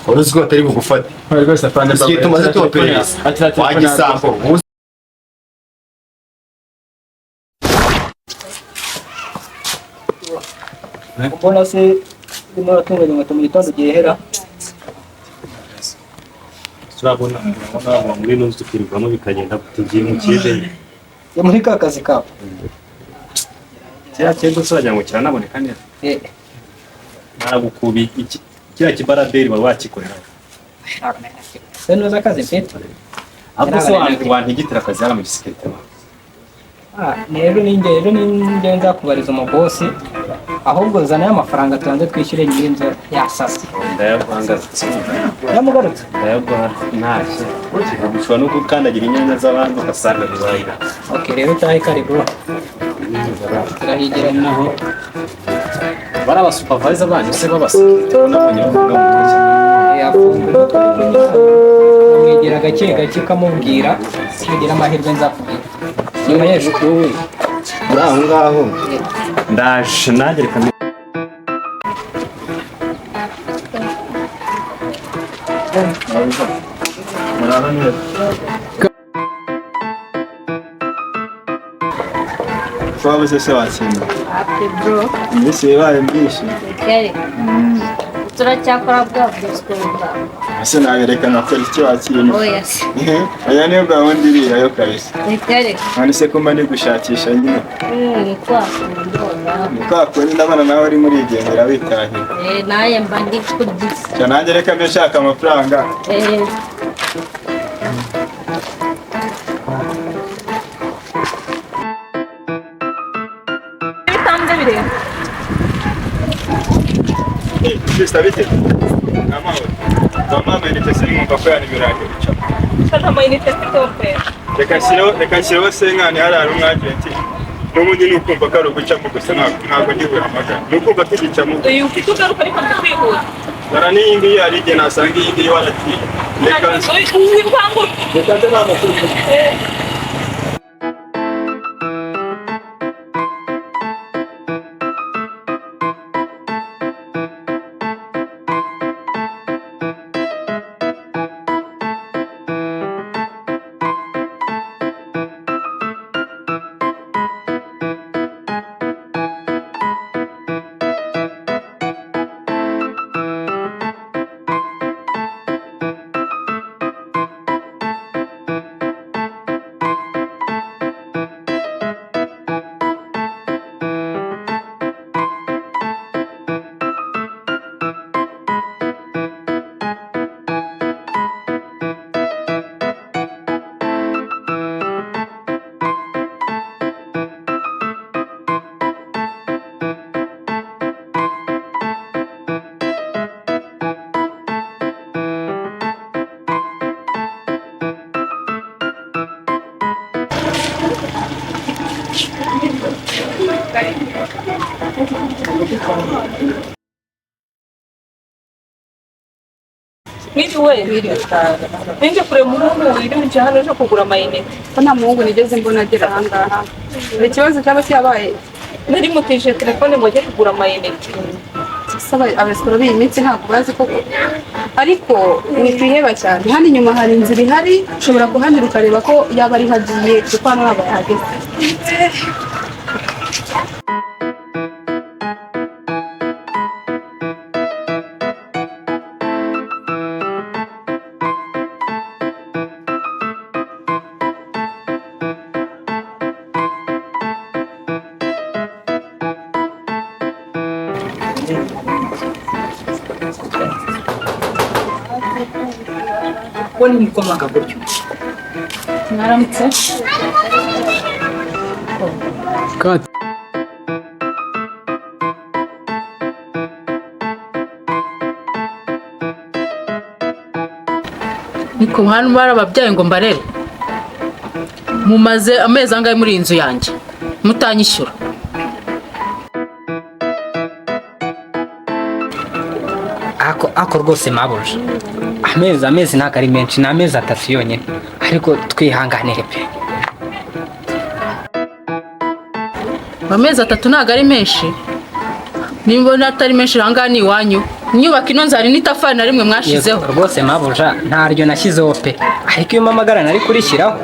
Uruziko atari bugufate. Rwose afande baba. Siye tumaze tuopereza. Wagisambo. Mbona se urimo uratunganya inkweto mu gitondo gihera? Turabona muri nzu tukirirwamo bikagenda tugiye mu kize. Yo muri ka kazi kawe. Kira cyego sojya ngo kiranaboneka neza. Naragukubi iki kira kibaraderi baba bakikorera. Se noza kazi mfite. Ahubwo se wantigitira akazi yara mu gisikete. Rero ninjye nzakubariza umubosi ahubwo zana amafaranga tubanze twishyure nyinzo yasase. Ndayavanga. Yamugarutse. Ndayavanga ntashye. Ushobora no gukandagira inyanya z'abandi ugasanga bibaye. Okay, rero tahe karibu. Turahigira naho. Bara supervisor banyu se babasekete n'abanyabuga mu cyo. Mwegera gake kamubwira kugira amahirwe nzakubwira. Nyuma y'ejo wowe Uraho ngaho. Ndaje nagereka Twaba se watsinda. Ati bro. Mbese yabaye mbishi. Kere. Turacyakora bwa bwa. Ase nagerekana ko icyo watsinda. Oya se. Aya niyo gahunda iriya yo kabisa. Kere. None se ko mani gushakisha nyine. Kwa. Kako ni ndabana nawe ari muri igendera bitahira. Naye mba ndi kudisa. Cyane nagereka byo shaka amafaranga. Sista bite? Amahoro. Mama ni tese ngomba ko yani biraje bica. Sasa mayini tese tope. Reka shiro senkani harara umwagenti. N'ubundi nukumva ko ari ugucamo gusa ntabwo ndibura amagana. Nukumva tugicamo. Uyu kitugaruka ariko ndikwihuta. Dara n'iyindi yari igihe nasanga iyindi warati. Reka nze n'amakuru. Ninje kure muhungu iri mu cyahano cyo kugura amayinite. Ko nta muhungu nigeze mbona agera aha ngaha. Ikibazo cyaba cyabaye Nari mutije telefone ngo ajye kugura amayinite. saba abasoro b'iyi minsi ntabwo bazi koko, ariko wikwiheba cyane. Hano inyuma hari inzira ihari, ushobora kuhanyura ukareba ko yaba ari hagiye kuko hano ntabwo yahageze. Ko ni mukomanga gutyo. Mwaramutse. Kati. Niko hano barababyaye ngo mbarere. Mumaze amezi angahe muri inzu yanjye mutanyishyura? Ako rwose mabuje. Amezi ntabwo ari menshi, ni amezi 3 yonyine, ariko twihanganire pe. Amezi 3 ntabwo ari menshi. nimbona atari menshi ahangaha ni iwanyu inyubako ino nzari n'itafari na rimwe mwashizeho rwose mabuja ntaryo nashyizeho pe ariko iyo mpamagara nari kurishyiraho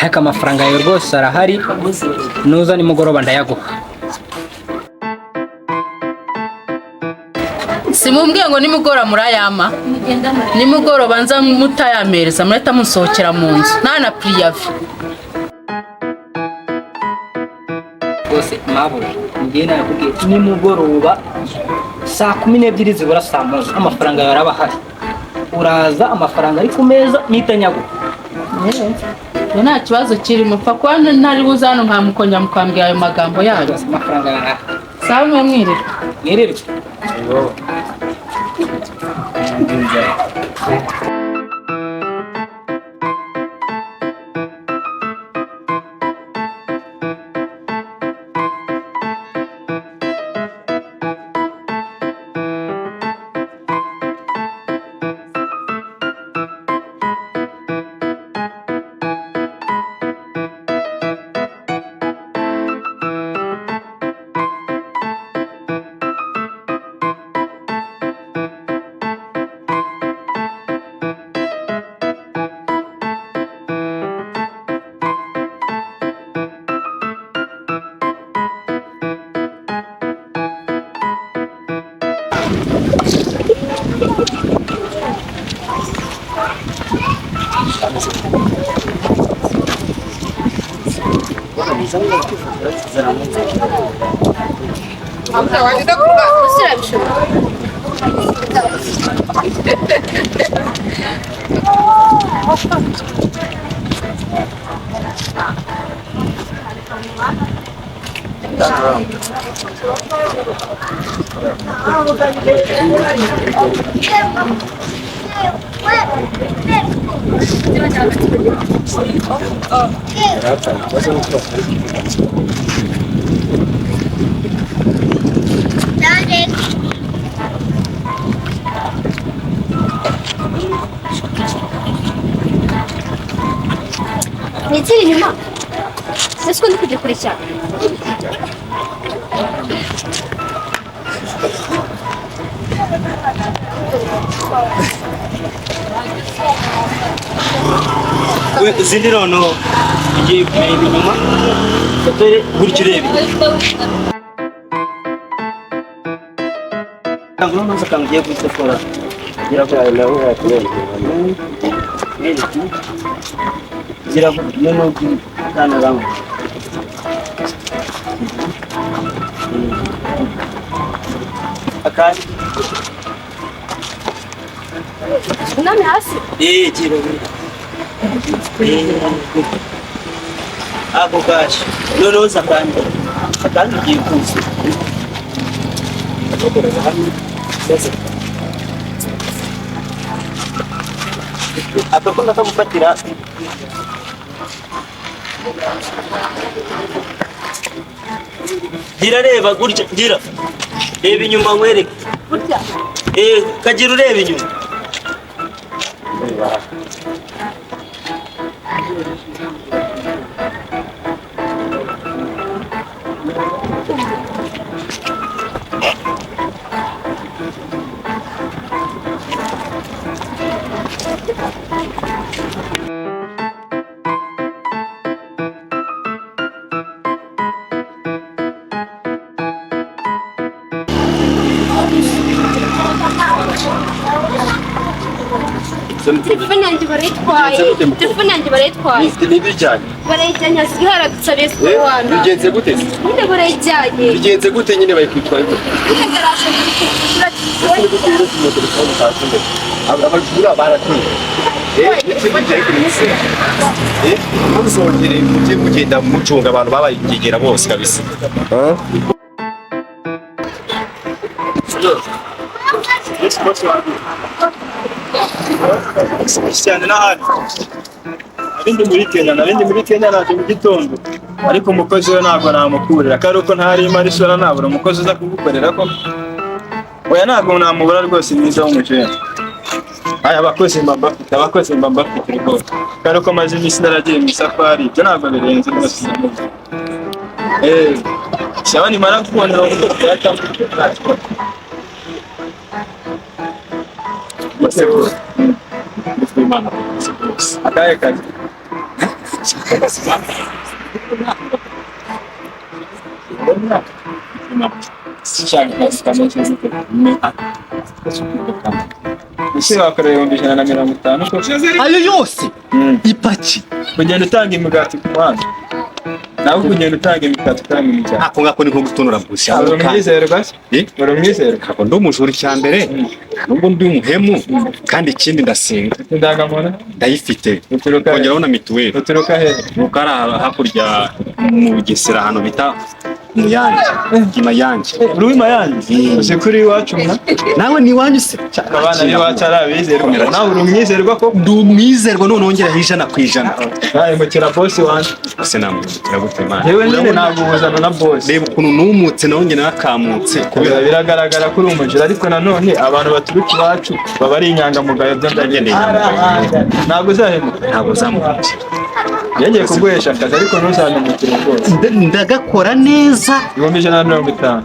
ariko amafaranga yawe rwose arahari nuza nimugoroba ndayaguha simumbwiye ngo nimugoroba murayama nimugoroba nza mutayamereza murahita musohokera mu nzu nta na piriyavi rwose mabuja njye nakubwiye nimugoroba saa 12 zibura saa moja amafaranga yawe araba ahari uraza amafaranga ari ku meza mpita nyaguha nta kibazo kirimo pfa kuba ntari buze hano nkamukonya mukambwira ayo magambo yayo amafaranga yawe sawa mwe mwirirwa mwirirwe Niziri inyuma. Ese ko ndi kujya kure cyane. izindi noneho igiye kureba inyuma dore gutyo urebe ntabwo ntuzi akantu ugiye gusekura biragoye nawe yakubera ziravuye n'ubwo kana bamwe akandi Unami hasi. gira ako kashi noneho zakandi akandi ugiye kuza akakunda kagufatira gira reba gutya gira reba inyuma nkwereke Gutya. kagira ureba inyuma Telefone yanjye barayitwaye. Telefone yanjye barayitwaye. n'ibijyanye Barayijyanye hasigaye haragutsa resitora wana. bigenze gute Nyine barayijyanye. bigenze gute nyine bayikwitwaye Nyine garashe muri abajura baratuye ntuzongere mujye mugenda mucunga abantu babayigegera bose kabisa cyane n'ahandi narindi muri Kenya naje mu gitondo ariko umukozi we ntabwo namukurira kandi uko ntari marisora nabura umukozi uza kugukorera ko oya ntabwo namubura rwose mwiza w'umujene aya abakozi mba mbafite rwose kandi uko maze iminsi naragiye mu isafari ibyo ntabwo birenze rwose Sawa nimara kubonera umukozi yatambuka. bose bose Imana bose Akaye kazi. Sichana kazi kama hizo Ese wakorera 150 ko ayo yose ipaki kugenda utanga imigati ku muhanda. Nawe kugenda utanga imigati kandi mu cyaro. ako ngako ni nko gutonora busi Uri umwizerwa se? Uri umwizerwa? ako ndi umujura cyambere nubwo ndi umuhemu kandi ikindi ndasenga Indangamuntu? ndayifite Uturuka he? kongeraho na mituweli Uturuka he? rukara hakurya mu Bugesera hano bita Muyange Imayange Uri w'imayange? Uzi kuri iwacu mwa? nawe ni wanyu se Abana b'iwacu ari abizerwa. Nawe uri umwizerwa ko? ndi umwizerwa none wongera ijana ku ijana Nawe mukira boss wanjye. ese namukira gute mana Yewe nyine ntabwo ubuzana na boss. reba ukuntu numutse nawe njye nakamutse kubera Biragaragara ko uri umujura ariko nanone abantu baturuka iwacu baba ari inyangamugayo byo ndagendeye inyangamugayo. ntabwo uzahemuka. ntabwo zamukira Yongeye kuguhesha akazi ariko ntuzanamukire rwose. ndagakora neza 150.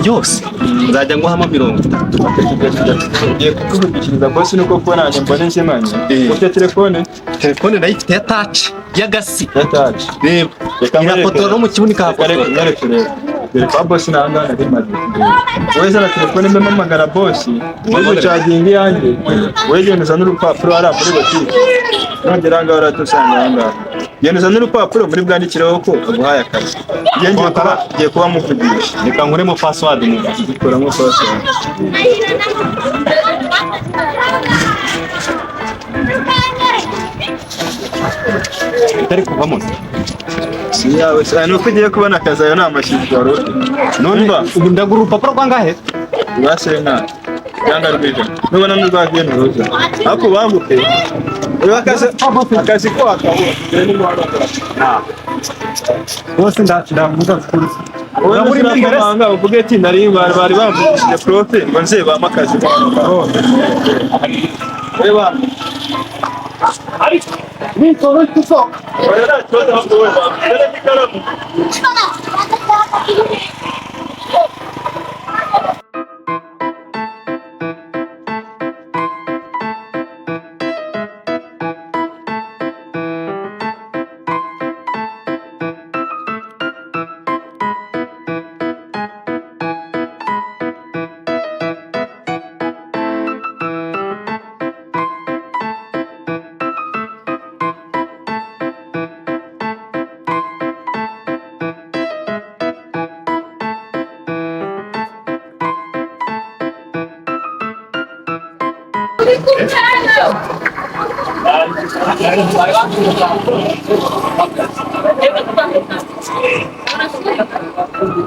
yose nzajya nguhamo 30 Ugiye kukuvugishiriza boss nuko kubona nanjye mbone nzimanye. Ufite telefone? telefone ndayifite ya touch y'agasi Yataje. reba Reka irafotora no mu kibuno Reka ikahafotora nyereke rero. Dore kwa boss nanga na bimaze. Wowe zana telefone mbe mpamagara boss. Wowe gucaginga iyanjye. Wowe genda uzana urupapuro hariya muri botike. Nongera ngaho uratusanga ahangaha. Genda uzana urupapuro muri bwandikireho ko uguhaye akazi. Ngiye kuba muvugisha. reka nkuremo password mu Zikuramo password. itari kuvamo Si yawe se nuko ugiye kubona akazi ayo ni amashyirwa wari ufite. none ubu ndagura urupapuro rwangahe Rwase nka cyangwa rw'ijana. Nubona n'urwagiye n'uruza. Ariko bambuke. Uyu akazi ko wakabura. Dore ni muhanda. rwose ndavuga kuri Wowe muri manga uvuge ati nari bari bambukije profe ngo nze bama akazi. Reba. Ariko ni toro tuso. Oya na choda hapo wewe. Dere kikaramu.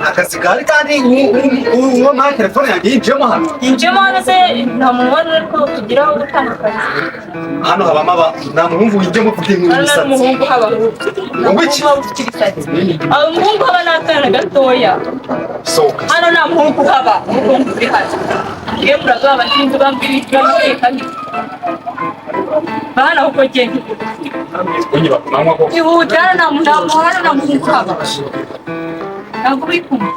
akazi kari kandi uwo mpaye telefone yanjye yinjiyemo hano yinjiyemo hano se nta muntu wari uri ko tugiraho gutandukanye hano habamo nta muhungu winjiyemo ufite hano nta imisatsi muhungu haba Wowe iki? haba ufite imisatsi aho umuhungu haba ni akana gatoya sohoka hano nta muhungu haba umuhungu uri hano iyo muraduha abatinzi bambwira umutekano bahana ahubwo genda ihute hano nta muhungu haba ntabwo uri kumwe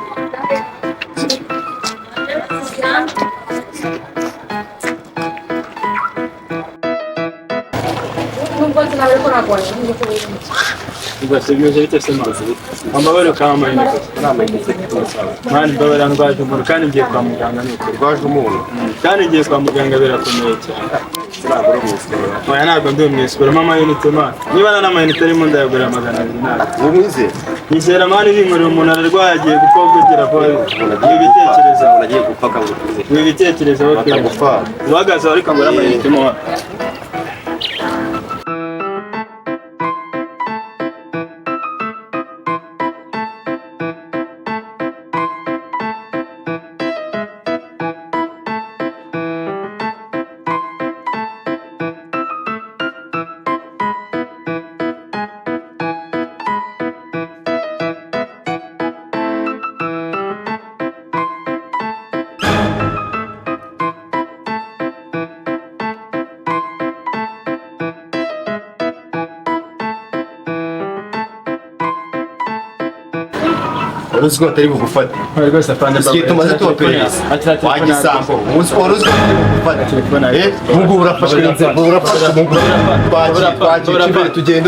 Ugasibyoje bitese mazi. Amabaro kama ineko. Mani babara ndwaje umuntu kandi ngiye kwa muganga nuko rwaje umuntu kandi ngiye kwa muganga birakomeye cyane. sinabura umwisoro Oya ntabwo ndi umwisukura mama yinite ma. Niba na n'amayinite arimo ndayagura 200 ntabwo. umwizere Nizera mani bimuri umuntu ararwaye agiye gupfa kugira ko ibi bitekerezo agiye gupfa kabuze ibi bitekerezo batagupfa uhagaze ariko ngura amayinite mo. wari uzi ko batari bugufate rwose afande igihe tumaze tubaperereza wagisambo wari uzi ko batari bugufate nk'ubu urafashwe n'inzego urafashwe mu twagiye tugende